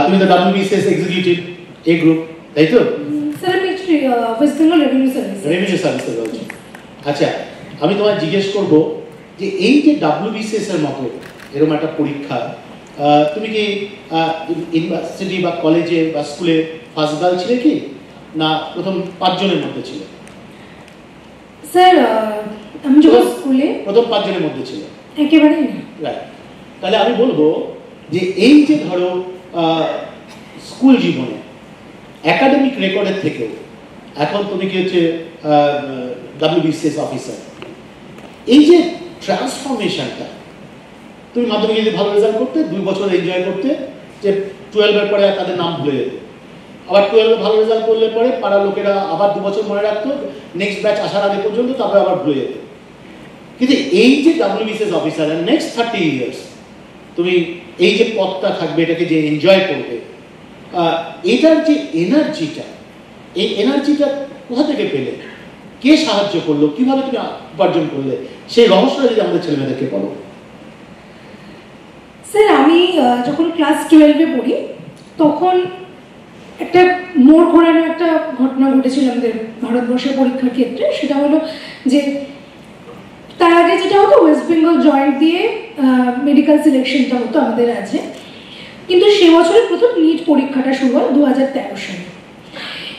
তুমি তো WBCS executive এ group, তাই তো? স্যার আমি ওয়েস্ট বেঙ্গল রেভিনিউ সার্ভিস বলছি। আচ্ছা, আমি তোমায় জিজ্ঞেস করব যে এই যে WBCS এর মতো এরকম একটা পরীক্ষা, তুমি কি ইউনিভার্সিটি বা কলেজে বা স্কুলে ফার্স্ট গার্ল ছিলে কি, না প্রথম 5 জনের মধ্যে ছিল? স্যার আমি যখন স্কুলে প্রথম 5 জনের মধ্যে ছিল? একেবারেই না। রাইট। তাহলে আমি বলবো যে এই যে ধরো স্কুল জীবনে একাডেমিক রেকর্ডের থেকেও এখন তুমি কি হচ্ছে WBCS অফিসার, এই যে ট্রান্সফরমেশনটা, তুমি মাধ্যমিকে যদি ভালো রেজাল্ট করতে 2 বছর এনজয় করতে, যে 12-এর পরে তাদের নাম ভুলে যেত, আবার 12-এ ভালো রেজাল্ট করলে পরে পাড়ার লোকেরা আবার 2 বছর মনে রাখতো, নেক্সট ব্যাচ আসার আগে পর্যন্ত, তারপরে আবার ভুলে যেত। কিন্তু এই যে WBCS অফিসার নেক্সট 30 ইয়ার্স তুমি এই যে পথটা থাকবে, এটাকে যে এনজয় করবে, এটার যে এনার্জিটা, এই এনার্জিটা কোথা থেকে পেলে, কে সাহায্য করলো, কিভাবে তুমি উপার্জন করলে, সেই রহস্যটা যদি আমাদের ছেলেমেয়েদেরকে বলো। স্যার আমি যখন ক্লাস 12-এ পড়ি তখন একটা মোড় ঘোরানো একটা ঘটনা ঘটেছিল আমাদের ভারতবর্ষের পরীক্ষার ক্ষেত্রে। সেটা হলো যে তার আগে যেটা হতো ওয়েস্ট বেঙ্গল জয়েন্ট দিয়ে মেডিকেল সিলেকশনটা হতো আমাদের রাজ্যে, কিন্তু সে বছরের প্রথম নিট পরীক্ষাটা শুরু হয় 2013 সালে।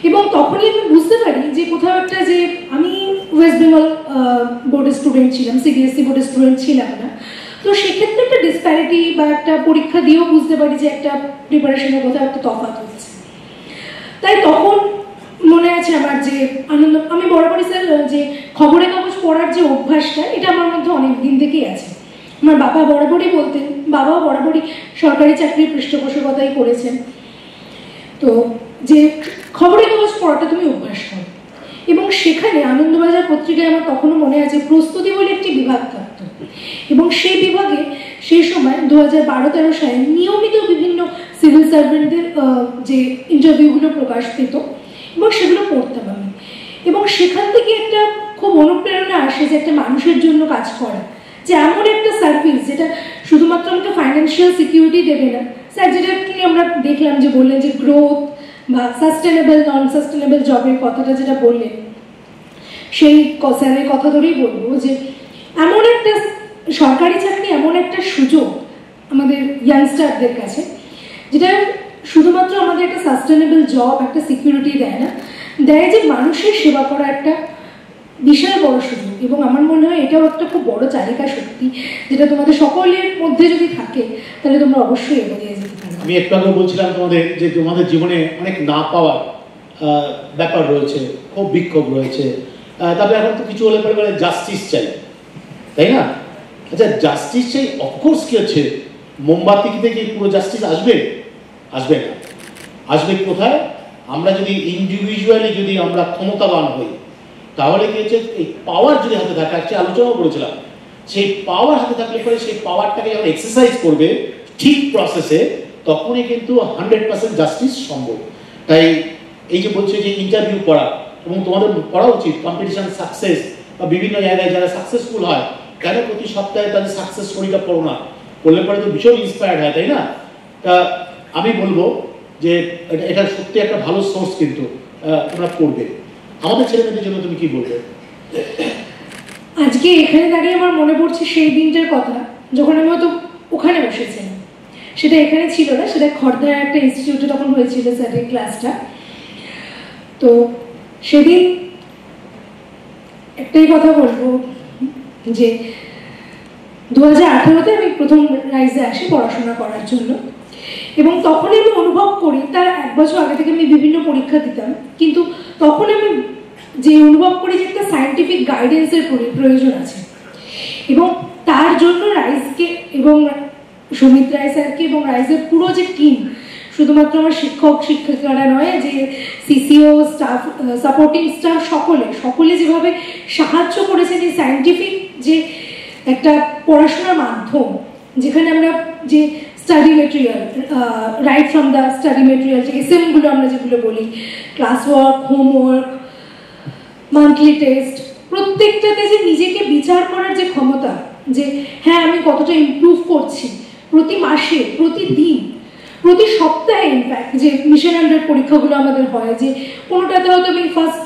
এবং তখনই আমি বুঝতে পারি যে কোথাও একটা, যে আমি ওয়েস্ট বেঙ্গল বোর্ডের স্টুডেন্ট ছিলাম, CBSE বোর্ডের স্টুডেন্ট ছিলাম না, তো সেক্ষেত্রে একটা ডিসপ্যারিটি বা একটা পরীক্ষা দিয়েও বুঝতে পারি যে একটা প্রিপারেশনের কোথাও একটা তফাৎ হচ্ছে। তাই তখন মনে আছে আমার যে আনন্দ, আমি বরাবরই স্যার যে খবরের কাগজ পড়ার যে অভ্যাসটা, এটা আমার মধ্যে অনেক দিন থেকেই আছে। আমার বাবা বরাবরই বলতেন, বাবাও বরাবরই সরকারি চাকরির পৃষ্ঠপোষকতাই করেছেন, তো যে খবরের কাগজ পড়াটা তুমি অভ্যাস করো। এবং সেখানে আনন্দবাজার পত্রিকায় আমার তখনও মনে আছে প্রস্তুতি বলে একটি বিভাগ থাকতো, এবং সেই বিভাগে সেই সময় 2012-13 সালে নিয়মিত বিভিন্ন সিভিল সার্ভেন্টদের যে ইন্টারভিউগুলো প্রকাশ পেত, এবং সেগুলো পড়তাম আমি। এবং সেখান থেকে একটা খুব অনুপ্রেরণা আসে যে একটা মানুষের জন্য কাজ করা, যে এমন একটা সার্ভিস যেটা শুধুমাত্র আমাকে ফাইন্যান্সিয়াল সিকিউরিটি দেবে না স্যার, যেটা নিয়ে আমরা দেখলাম যে বললেন যে গ্রোথ বা সাস্টেনেবল নন সাস্টেনেবল জবের কথাটা যেটা বললেন, সেই স্যারের কথা ধরেই বলবো যে এমন একটা সরকারি চাকরি, এমন একটা সুযোগ আমাদের ইয়াংস্টারদের কাছে, যেটা শুধুমাত্র আমাদের একটা সাস্টেনেবল জব, একটা সিকিউরিটি দেয় না, দেয় যে মানুষের সেবা করা একটা বিশাল বড় সুযোগ। এবং আমার মনে হয় এটাও একটা খুব বড় চালিকা শক্তি, যেটা তোমাদের সকলের মধ্যে যদি থাকে তাহলে তোমরা অবশ্যই এগিয়ে যেতে পারো। আমি একটু আগে বলছিলাম তোমাদের যে তোমাদের জীবনে অনেক না পাওয়ার ব্যাপার রয়েছে, খুব বিক্ষোভ রয়েছে, তবে এখন তো কিছু হলে পরে জাস্টিস চাই, তাই না? আচ্ছা, জাস্টিস চাই, অফকোর্স কি হচ্ছে, মোমবাতি থেকে পুরো জাস্টিস আসবে? আসবে না। আসবে কোথায়? আমরা যদি ইন্ডিভিজুয়ালি যদি আমরা ক্ষমতাবান হই, তাহলে কি হচ্ছে, এই পাওয়ার যদি হাতে থাকে, আজকে আলোচনাও করেছিলাম, সেই পাওয়ার হাতে থাকলে পরে সেই পাওয়ারটাকে যখন এক্সারসাইজ করবে ঠিক প্রসেসে, তখনই কিন্তু 100% জাস্টিস সম্ভব। তাই এই যে বলছে যে ইন্টারভিউ পড়া, এবং তোমাদের পড়া উচিত, কম্পিটিশন সাকসেস বা বিভিন্ন জায়গায় যারা সাকসেসফুল হয়, কেন প্রতি সপ্তাহে তাদের সাকসেস স্টোরিটা পড়ো না? পড়লে পরে তো ভীষণ ইন্সপায়ার্ড হয়, তাই না? তা আমি বলবো যে এটা সত্যি একটা ভালো সোর্স, কিন্তু তোমরা পড়বে। আমাদের ছেলেমেয়েদের জন্য তুমি কি বলবে? আজকে এখানে দাঁড়িয়ে আমার মনে পড়ছে সেই দিনটার কথা, যখন আমি হয়তো ওখানে বসেছিলাম, সেটা এখানে ছিল না, সেটা খড়দায় একটা ইনস্টিটিউটে তখন হয়েছিল স্যারের ক্লাসটা। তো সেদিন একটাই কথা বলবো যে 2018-তে আমি প্রথম রাইজে আসি পড়াশোনা করার জন্য, এবং তখন আমি অনুভব করি, তার 1 বছর আগে থেকে আমি বিভিন্ন পরীক্ষা দিতাম, কিন্তু তখন আমি যে অনুভব করি যে একটা সায়েন্টিফিক গাইডেন্সের প্রয়োজন আছে, এবং তার জন্য রাইজকে এবং সুমিত রায় স্যারকে এবং রাইজের পুরো যে টিম, শুধুমাত্র আমার শিক্ষক শিক্ষিকারা নয়, যে সিসিও স্টাফ, সাপোর্টিং স্টাফ, সকলে যেভাবে সাহায্য করেছেন এই সায়েন্টিফিক যে একটা পড়াশোনার মাধ্যম, যেখানে আমরা যে study material, right from the study material, যে এসএমগুলো আমরা যেগুলো বলি, class work, homework, monthly test, প্রত্যেকটাতে যে নিজেকে বিচার করার যে ক্ষমতা, যে হ্যাঁ আমি কতটা ইমপ্রুভ করছি প্রতি মাসে, প্রতিদিন, প্রতি সপ্তাহে ইনফ্যাক্ট যে মিশন 100 পরীক্ষাগুলো আমাদের হয়, যে কোনোটাতে হয়তো আমি ফার্স্ট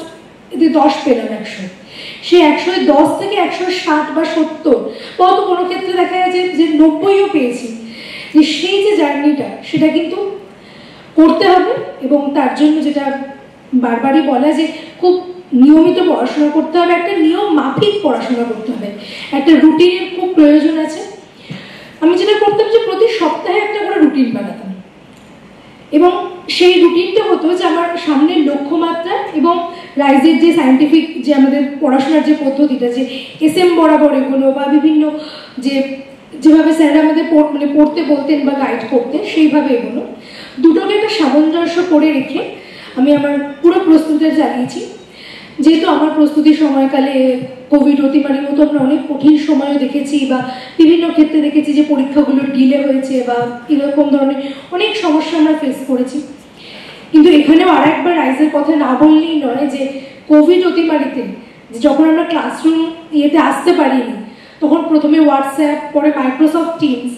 10 পেলাম 100, সে 110 থেকে 160 বা 70 বা হয়তো কোনো ক্ষেত্রে দেখা যাচ্ছে যে 90ও পেয়েছি, যে সেই যে জার্নিটা সেটা কিন্তু করতে হবে। এবং তার জন্য যেটা বারবারই বলা, যে খুব নিয়মিত পড়াশোনা করতে হবে, একটা নিয়ম মাফিক পড়াশোনা করতে হবে, একটা রুটিনের খুব প্রয়োজন আছে। আমি যেটা করতাম যে প্রতি সপ্তাহে একটা করে রুটিন বানাতাম, এবং সেই রুটিনটা হতো যে আমার সামনের লক্ষ্যমাত্রা এবং রাইজের যে সায়েন্টিফিক যে আমাদের পড়াশোনার যে পদ্ধতিটা, যে SM বরাবর এগুলো বা বিভিন্ন যেভাবে স্যাররা আমাদের মানে পড়তে বলতেন বা গাইড করতেন, সেইভাবে এগুলো দুটোকে একটা সামঞ্জস্য করে রেখে আমি আমার পুরো প্রস্তুতিটা চালিয়েছি। যেহেতু আমার প্রস্তুতির সময়কালে কোভিড অতিমারির মতো আমরা অনেক কঠিন সময়ও দেখেছি, বা বিভিন্ন ক্ষেত্রে দেখেছি যে পরীক্ষাগুলো ডিলে হয়েছে বা এরকম ধরনের অনেক সমস্যা আমরা ফেস করেছি। কিন্তু এখানেও আর একবার রাইজের কথা না বললেই নয়, যে কোভিড অতিমারিতে যখন আমরা ক্লাসরুম ইয়েতে আসতে পারিনি, তখন প্রথমে হোয়াটসঅ্যাপ, পরে মাইক্রোসফট টিমস,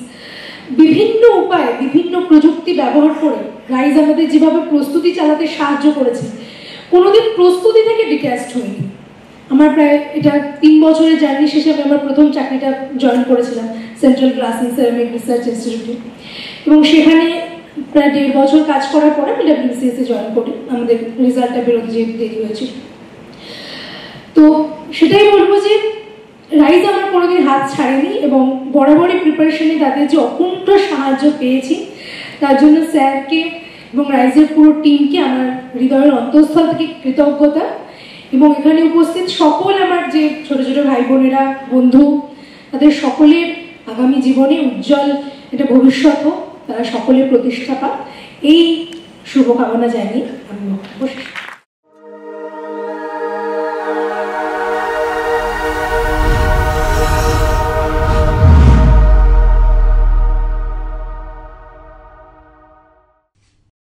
বিভিন্ন উপায়ে বিভিন্ন প্রযুক্তি ব্যবহার করে রাইজ আমাদের যেভাবে প্রস্তুতি চালাতে সাহায্য করেছে, কোনোদিন প্রস্তুতি থেকে ডিট্যাচড হয়নি। আমার প্রায় এটা 3 বছরের জার্নি শেষে আমি আমার প্রথম চাকরিটা জয়েন করেছিলাম সেন্ট্রাল গ্লাসিং সেরামিক রিসার্চ ইনস্টিটিউটে, এবং সেখানে প্রায় 1.5 বছর কাজ করার পরে আমি WBCS জয়েন করি। আমাদের রেজাল্টটা বেরোতে যেহেতু দেরি হয়েছিল, তো সেটাই বলবো যে রাইজ আমার কোনোদিন হাত ছাড়েনি, এবং বরাবরই প্রিপারেশনে তাদের যে অকুণ্ঠ সাহায্য পেয়েছি, তার জন্য স্যারকে এবং রাইজের পুরো টিমকে আমার হৃদয়ের অন্তঃস্থল থেকে কৃতজ্ঞতা। এবং এখানে উপস্থিত সকল আমার যে ছোট ছোট ভাই বোনেরা, বন্ধু, তাদের সকলের আগামী জীবনে উজ্জ্বল একটা ভবিষ্যৎ হোক, তারা সকলের প্রতিষ্ঠা পাক, এই শুভকামনা জানিয়ে আমি বক্তব্য শেষ করছি।